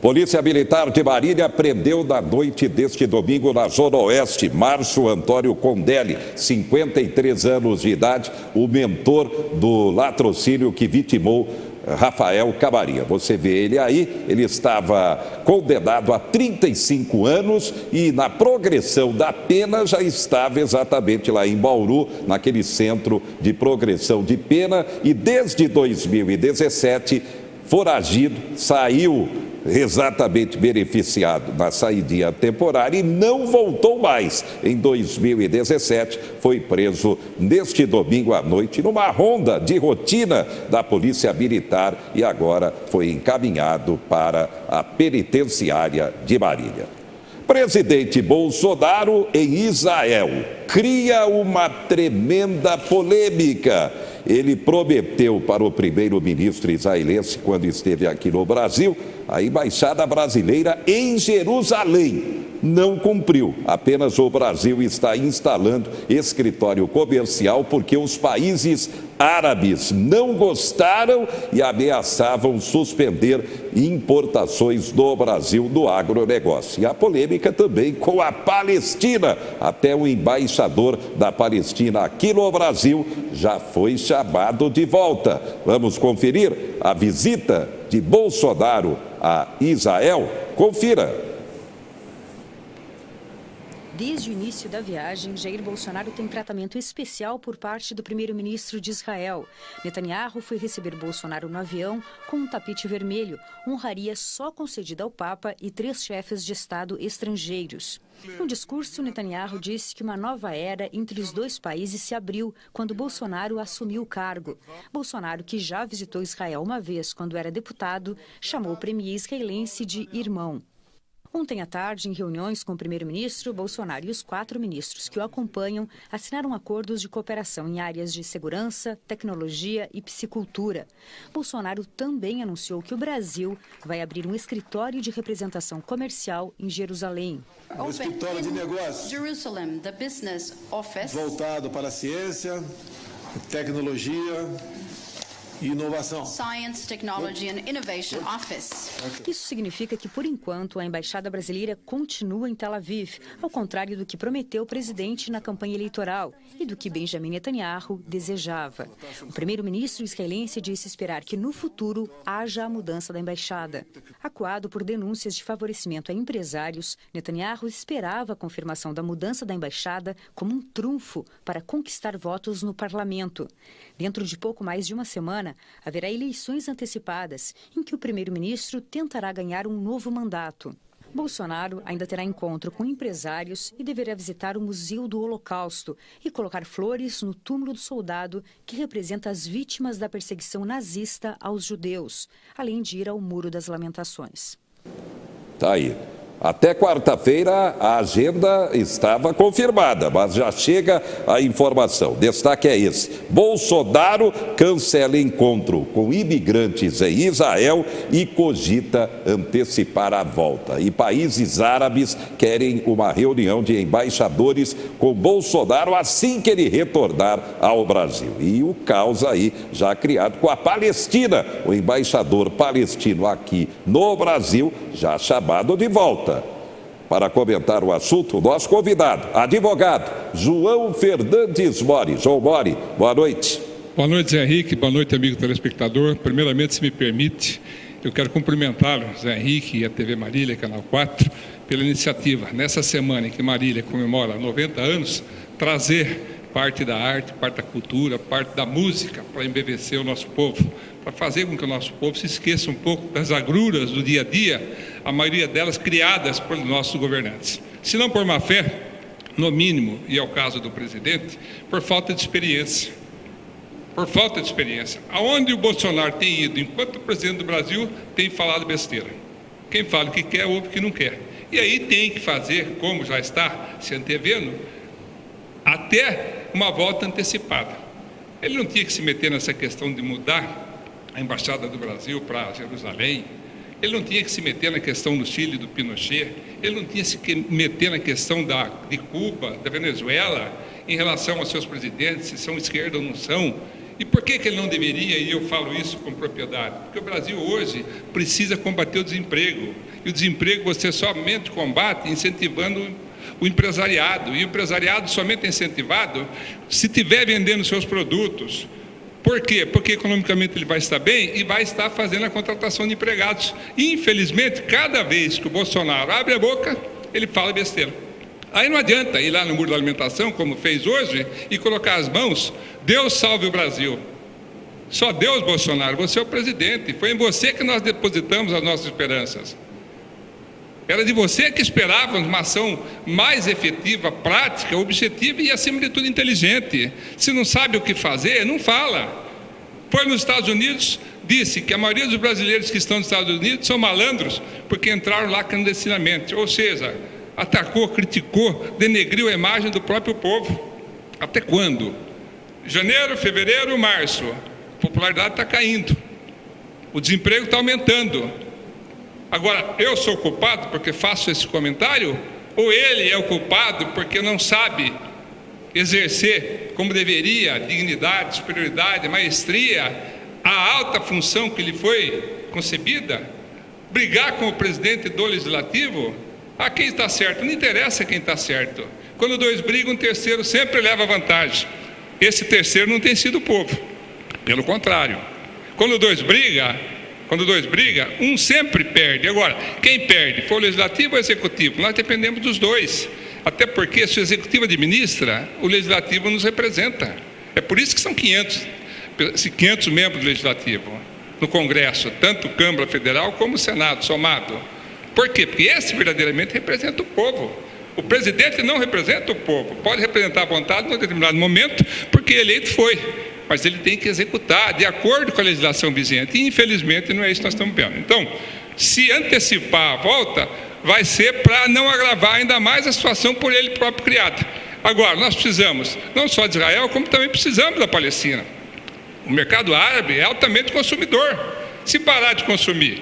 Polícia Militar de Marília prendeu na noite deste domingo na Zona Oeste Márcio Antônio Condelli, 53 anos de idade, o mentor do latrocínio que vitimou Rafael Camarinha. Você vê ele aí, ele estava condenado a 35 anos e na progressão da pena já estava exatamente lá em Bauru, naquele centro de progressão de pena, e desde 2017, foragido, saiu exatamente beneficiado na saída temporária e não voltou mais. Em 2017, foi preso neste domingo à noite numa ronda de rotina da Polícia Militar e agora foi encaminhado para a penitenciária de Marília. Presidente Bolsonaro em Israel cria uma tremenda polêmica. Ele prometeu para o primeiro-ministro israelense, quando esteve aqui no Brasil, a embaixada brasileira em Jerusalém. Não cumpriu. Apenas o Brasil está instalando escritório comercial porque os países árabes não gostaram e ameaçavam suspender importações do Brasil do agronegócio. E a polêmica também com a Palestina. Até o embaixador da Palestina aqui no Brasil já foi chamado de volta. Vamos conferir a visita de Bolsonaro a Israel? Confira. Desde o início da viagem, Jair Bolsonaro tem tratamento especial por parte do primeiro-ministro de Israel. Netanyahu foi receber Bolsonaro no avião com um tapete vermelho, honraria só concedida ao Papa e 3 chefes de Estado estrangeiros. No discurso, Netanyahu disse que uma nova era entre os dois países se abriu quando Bolsonaro assumiu o cargo. Bolsonaro, que já visitou Israel uma vez quando era deputado, chamou o premier israelense de irmão. Ontem à tarde, em reuniões com o primeiro-ministro, Bolsonaro e os 4 ministros que o acompanham assinaram acordos de cooperação em áreas de segurança, tecnologia e piscicultura. Bolsonaro também anunciou que o Brasil vai abrir um escritório de representação comercial em Jerusalém. Um escritório de negócios voltado para a ciência, tecnologia e inovação. Science, Technology and Innovation Office. Isso significa que, por enquanto, a embaixada brasileira continua em Tel Aviv, ao contrário do que prometeu o presidente na campanha eleitoral e do que Benjamin Netanyahu desejava. O primeiro-ministro israelense disse esperar que, no futuro, haja a mudança da embaixada. Acuado por denúncias de favorecimento a empresários, Netanyahu esperava a confirmação da mudança da embaixada como um trunfo para conquistar votos no parlamento. Dentro de pouco mais de uma semana, haverá eleições antecipadas, em que o primeiro-ministro tentará ganhar um novo mandato. Bolsonaro ainda terá encontro com empresários e deverá visitar o Museu do Holocausto e colocar flores no túmulo do soldado que representa as vítimas da perseguição nazista aos judeus, além de ir ao Muro das Lamentações. Tá aí. Até quarta-feira a agenda estava confirmada, mas já chega a informação. Destaque é esse: Bolsonaro cancela encontro com imigrantes em Israel e cogita antecipar a volta. E países árabes querem uma reunião de embaixadores com Bolsonaro assim que ele retornar ao Brasil. E o caos aí já criado com a Palestina, o embaixador palestino aqui no Brasil já chamado de volta. Para comentar o assunto, nosso convidado, advogado João Fernandes Mori. João Mori, boa noite. Boa noite, Zé Henrique. Boa noite, amigo telespectador. Primeiramente, se me permite, eu quero cumprimentá-lo, Zé Henrique, e a TV Marília, Canal 4, pela iniciativa, nessa semana em que Marília comemora 90 anos, trazer parte da arte, parte da cultura, parte da música para embevecer o nosso povo, para fazer com que o nosso povo se esqueça um pouco das agruras do dia a dia, a maioria delas criadas por nossos governantes. Se não por má fé, no mínimo, e é o caso do presidente, por falta de experiência. Por falta de experiência. Aonde o Bolsonaro tem ido, enquanto presidente do Brasil, tem falado besteira. Quem fala o que quer, ouve o que não quer. E aí tem que fazer, como já está se antevendo, até uma volta antecipada. Ele não tinha que se meter nessa questão de mudar a embaixada do Brasil para Jerusalém. Ele não tinha que se meter na questão do Chile, do Pinochet. Ele não tinha que se meter na questão de Cuba, da Venezuela, em relação aos seus presidentes, se são esquerda ou não são. E por que ele não deveria, e eu falo isso com propriedade? Porque o Brasil hoje precisa combater o desemprego. E o desemprego você somente combate incentivando o empresariado. E o empresariado somente é incentivado se estiver vendendo seus produtos. Por quê? Porque economicamente ele vai estar bem e vai estar fazendo a contratação de empregados. E, infelizmente, cada vez que o Bolsonaro abre a boca, ele fala besteira. Aí não adianta ir lá no Muro da Alimentação, como fez hoje, e colocar as mãos, Deus salve o Brasil. Só Deus, Bolsonaro, você é o presidente. Foi em você que nós depositamos as nossas esperanças. Era de você que esperávamos uma ação mais efetiva, prática, objetiva e, acima de tudo, inteligente. Se não sabe o que fazer, não fala. Foi nos Estados Unidos, disse que a maioria dos brasileiros que estão nos Estados Unidos são malandros porque entraram lá clandestinamente. Ou seja, atacou, criticou, denegriu a imagem do próprio povo. Até quando? Janeiro, fevereiro, março. A popularidade está caindo. O desemprego está aumentando. Agora, eu sou culpado porque faço esse comentário? Ou ele é o culpado porque não sabe exercer como deveria, dignidade, superioridade, maestria, a alta função que lhe foi concebida? Brigar com o presidente do Legislativo? Ah, quem está certo? Não interessa quem está certo. Quando dois brigam, um terceiro sempre leva vantagem. Esse terceiro não tem sido o povo. Pelo contrário. Quando dois brigam, um sempre perde. Agora, quem perde? Foi o Legislativo ou o Executivo? Nós dependemos dos dois. Até porque se o Executivo administra, o Legislativo nos representa. É por isso que são 500 membros do Legislativo no Congresso, tanto Câmara Federal como o Senado somado. Por quê? Porque esse verdadeiramente representa o povo. O presidente não representa o povo. Pode representar a vontade em determinado momento, porque eleito foi. Mas ele tem que executar de acordo com a legislação vigente. E, infelizmente, não é isso que nós estamos vendo. Então, se antecipar a volta, vai ser para não agravar ainda mais a situação por ele próprio criada. Agora, nós precisamos, não só de Israel, como também precisamos da Palestina. O mercado árabe é altamente consumidor. Se parar de consumir,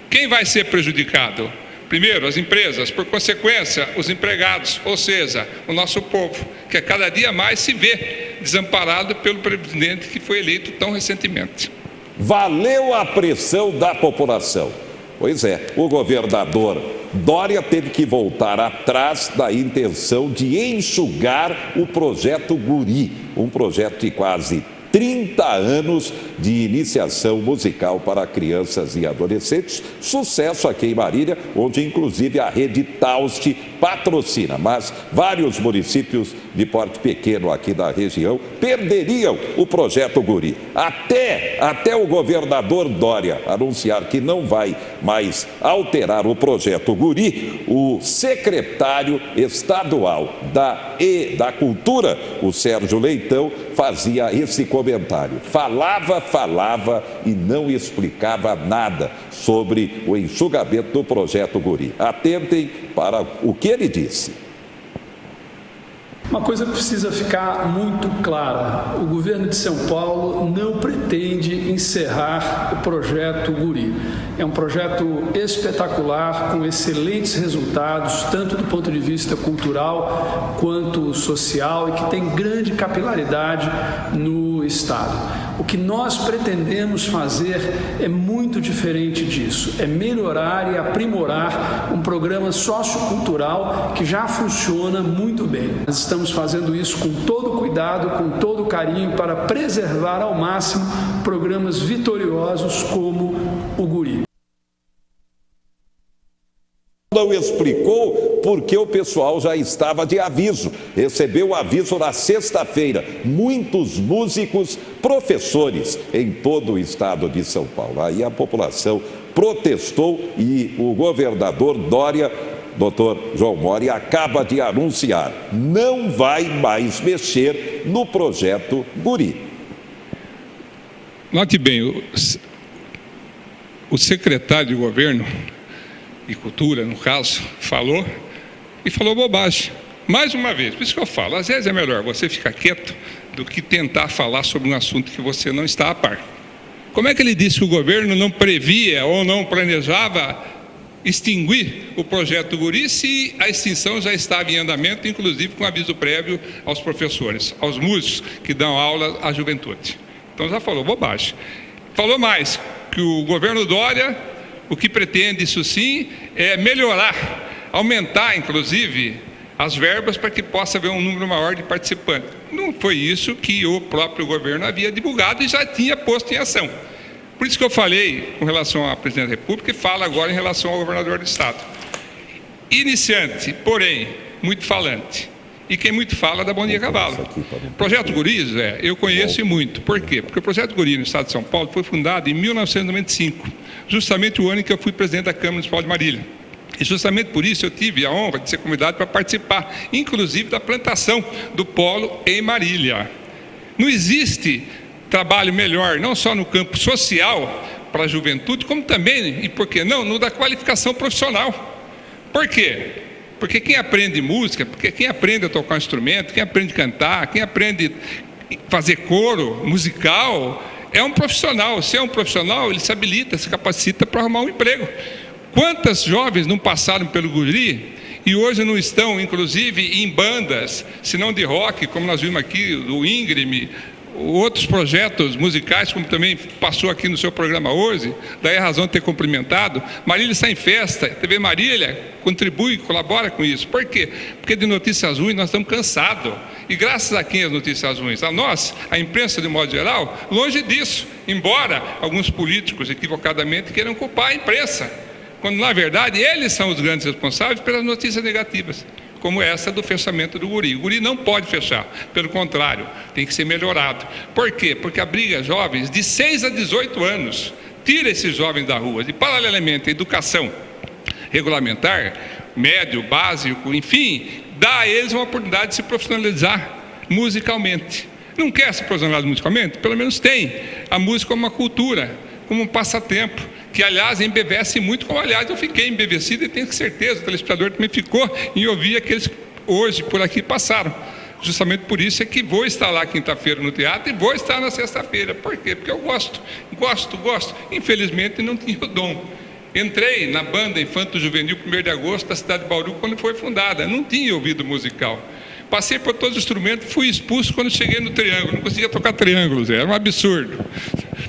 quem vai ser prejudicado? Primeiro, as empresas, por consequência, os empregados, ou seja, o nosso povo, que cada dia mais se vê desamparado pelo presidente que foi eleito tão recentemente. Valeu a pressão da população. Pois é, o governador Dória teve que voltar atrás da intenção de enxugar o projeto Guri, um projeto de quase 30 anos de iniciação musical para crianças e adolescentes, sucesso aqui em Marília, onde inclusive a rede Taust patrocina, mas vários municípios de porte pequeno aqui da região perderiam o projeto Guri. Até o governador Dória anunciar que não vai mais alterar o projeto Guri, o secretário estadual da Cultura, o Sérgio Leitão, fazia esse comentário. Falava e não explicava nada sobre o enxugamento do projeto Guri. Atentem para o que ele disse. Uma coisa precisa ficar muito clara: o governo de São Paulo não pretende encerrar o projeto Guri. É um projeto espetacular, com excelentes resultados, tanto do ponto de vista cultural quanto social, e que tem grande capilaridade no Estado. O que nós pretendemos fazer é muito diferente disso, é melhorar e aprimorar um programa sociocultural que já funciona muito bem. Nós estamos fazendo isso com todo cuidado, com todo carinho, para preservar ao máximo programas vitoriosos como o Guri. Não explicou porque o pessoal já estava de aviso, recebeu o aviso na sexta-feira. Muitos músicos, professores em todo o estado de São Paulo. Aí a população protestou e o governador Dória, doutor João Mori, acaba de anunciar: não vai mais mexer no projeto Guri. Note bem, o secretário de governo e cultura, no caso, falou bobagem. Mais uma vez, por isso que eu falo, às vezes é melhor você ficar quieto do que tentar falar sobre um assunto que você não está a par. Como é que ele disse que o governo não previa ou não planejava extinguir o projeto Guri se a extinção já estava em andamento, inclusive com aviso prévio aos professores, aos músicos que dão aula à juventude? Então já falou bobagem. Falou mais, que o governo Dória o que pretende, isso sim, é melhorar, aumentar, inclusive, as verbas para que possa haver um número maior de participantes. Não foi isso que o próprio governo havia divulgado e já tinha posto em ação. Por isso que eu falei com relação ao presidente da República e falo agora em relação ao governador do Estado. Iniciante, porém, muito falante. E quem muito fala dá bom dia a cavalo. Projeto Guri, Zé, eu conheço muito. Por quê? Porque o Projeto Guri no Estado de São Paulo foi fundado em 1995, justamente o ano em que eu fui presidente da Câmara Municipal de Marília. E justamente por isso eu tive a honra de ser convidado para participar, inclusive da plantação do polo em Marília. Não existe trabalho melhor, não só no campo social para a juventude, como também, e por que não, no da qualificação profissional. Por quê? Porque quem aprende música, porque quem aprende a tocar um instrumento, quem aprende a cantar, quem aprende a fazer coro musical, é um profissional. Se é um profissional, ele se habilita, se capacita para arrumar um emprego. Quantas jovens não passaram pelo Guri e hoje não estão, inclusive, em bandas, se não de rock, como nós vimos aqui, do Íngreme, outros projetos musicais, como também passou aqui no seu programa hoje, daí a razão de ter cumprimentado. Marília está em festa, TV Marília contribui, colabora com isso. Por quê? Porque de notícias ruins nós estamos cansados. E graças a quem as notícias ruins? A nós, a imprensa de modo geral, longe disso, embora alguns políticos equivocadamente queiram culpar a imprensa, quando na verdade eles são os grandes responsáveis pelas notícias negativas, como essa do fechamento do Guri. O Guri não pode fechar, pelo contrário, tem que ser melhorado. Por quê? Porque abriga jovens de 6 a 18 anos, tira esses jovens da rua, e paralelamente a educação regulamentar, médio, básico, enfim, dá a eles uma oportunidade de se profissionalizar musicalmente. Não quer se profissionalizar musicalmente? Pelo menos tem a música como uma cultura, como um passatempo, que aliás embevece muito, como aliás eu fiquei embevecido e tenho certeza, o telespectador também ficou em ouvir aqueles que hoje por aqui passaram. Justamente por isso é que vou estar lá quinta-feira no teatro e vou estar na sexta-feira. Por quê? Porque eu gosto. Infelizmente não tinha o dom. Entrei na banda Infanto Juvenil 1º de agosto da cidade de Bauru quando foi fundada, não tinha ouvido musical. Passei por todos os instrumentos, fui expulso quando cheguei no triângulo, não conseguia tocar triângulos, era um absurdo.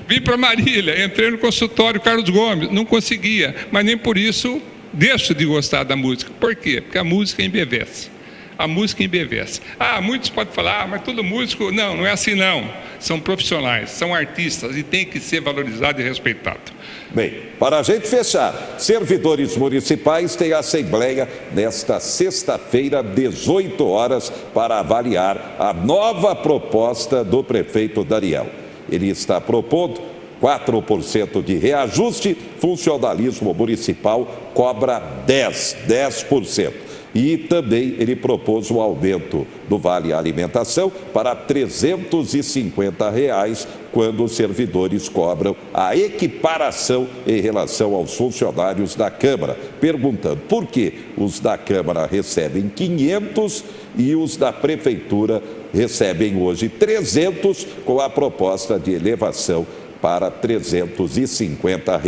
Vim para Marília, entrei no consultório Carlos Gomes, não conseguia, mas nem por isso deixo de gostar da música. Por quê? Porque a música embevece. A música embevece. Muitos podem falar, mas todo músico... Não, não é assim não. São profissionais, são artistas e tem que ser valorizado e respeitado. Bem, para a gente fechar, servidores municipais têm assembleia nesta sexta-feira, 18 horas, para avaliar a nova proposta do prefeito Daniel. Ele está propondo 4% de reajuste, funcionalismo municipal cobra 10%. E também ele propôs o aumento do Vale Alimentação para R$ 350, quando os servidores cobram a equiparação em relação aos funcionários da Câmara, perguntando por que os da Câmara recebem 500 e os da Prefeitura recebem hoje 300, com a proposta de elevação para R$ 350.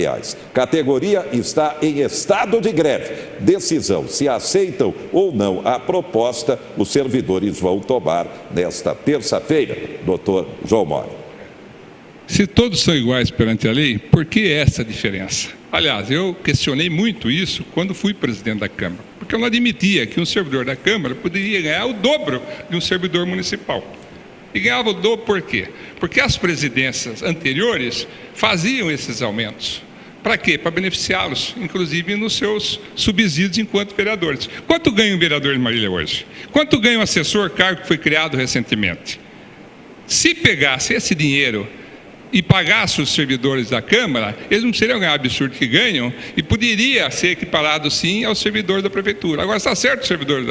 Categoria está em estado de greve. Decisão se aceitam ou não a proposta, os servidores vão tomar nesta terça-feira. Doutor João Mori. Se todos são iguais perante a lei, por que essa diferença? Aliás, eu questionei muito isso quando fui presidente da Câmara, porque eu não admitia que um servidor da Câmara poderia ganhar o dobro de um servidor municipal. E ganhava o dobro por quê? Porque as presidências anteriores faziam esses aumentos. Para quê? Para beneficiá-los, inclusive nos seus subsídios enquanto vereadores. Quanto ganha um vereador de Marília hoje? Quanto ganha um assessor, cargo que foi criado recentemente? Se pegasse esse dinheiro e pagasse os servidores da Câmara, eles não precisariam ganhar o absurdo que ganham e poderia ser equiparado, sim, aos servidores da Prefeitura. Agora, está certo o servidor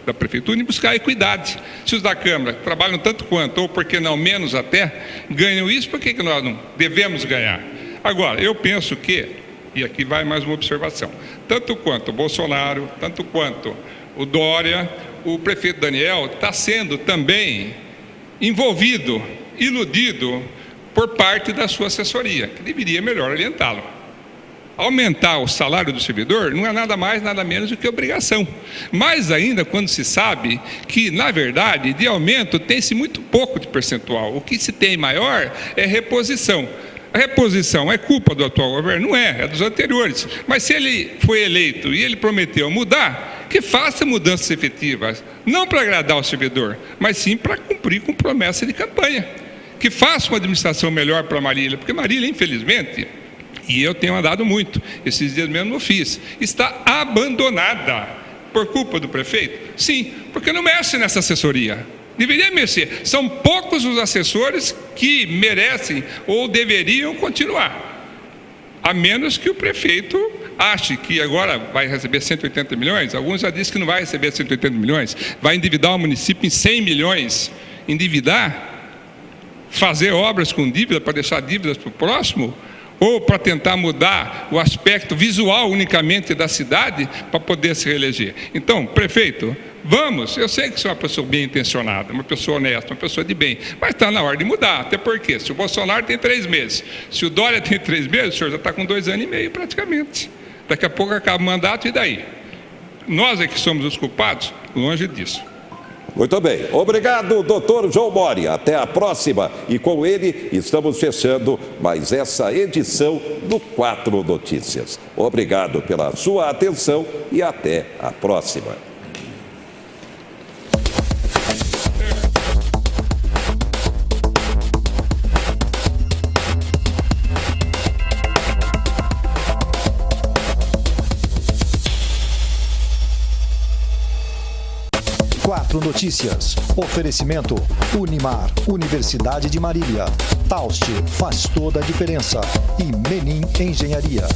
da Prefeitura em buscar a equidade. Se os da Câmara trabalham tanto quanto, ou por que não menos até, ganham isso, por que nós não devemos ganhar? Agora, eu penso que, e aqui vai mais uma observação, tanto quanto o Bolsonaro, tanto quanto o Dória, o prefeito Daniel está sendo também envolvido, iludido por parte da sua assessoria, que deveria melhor orientá-lo. Aumentar o salário do servidor não é nada mais, nada menos do que obrigação. Mais ainda quando se sabe que, na verdade, de aumento tem-se muito pouco de percentual. O que se tem maior é reposição. A reposição é culpa do atual governo? Não é, é dos anteriores. Mas se ele foi eleito e ele prometeu mudar, que faça mudanças efetivas, não para agradar o servidor, mas sim para cumprir com promessa de campanha. Que faça uma administração melhor para Marília, porque Marília, infelizmente, e eu tenho andado muito, esses dias mesmo eu fiz, está abandonada por culpa do prefeito? Sim, porque não mexe nessa assessoria. Deveria mexer. São poucos os assessores que merecem ou deveriam continuar. A menos que o prefeito ache que agora vai receber 180 milhões. Alguns já dizem que não vai receber 180 milhões. Vai endividar o município em 100 milhões. Endividar? Fazer obras com dívida para deixar dívidas para o próximo? Ou para tentar mudar o aspecto visual unicamente da cidade para poder se reeleger. Então, prefeito, vamos, eu sei que você é uma pessoa bem intencionada, uma pessoa honesta, uma pessoa de bem, mas está na hora de mudar, até porque se o Bolsonaro tem 3 meses, se o Dória tem 3 meses, o senhor já está com 2 anos e meio praticamente. Daqui a pouco acaba o mandato e daí? Nós é que somos os culpados? Longe disso. Muito bem. Obrigado, doutor João Mori. Até a próxima. E com ele estamos fechando mais essa edição do 4 Notícias. Obrigado pela sua atenção e até a próxima. Notícias. Oferecimento Unimar, Universidade de Marília. Taust faz toda a diferença. E Menin Engenharia.